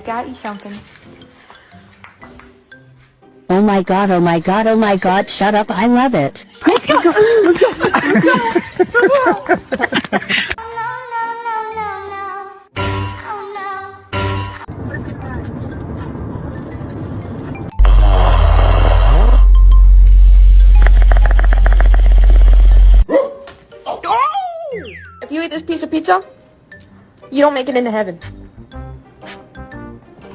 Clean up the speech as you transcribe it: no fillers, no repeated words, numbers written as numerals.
got you something. Oh my god, oh my god, oh my god, shut up, I love it. Let's go! If you eat this piece of pizza, you don't make it into heaven.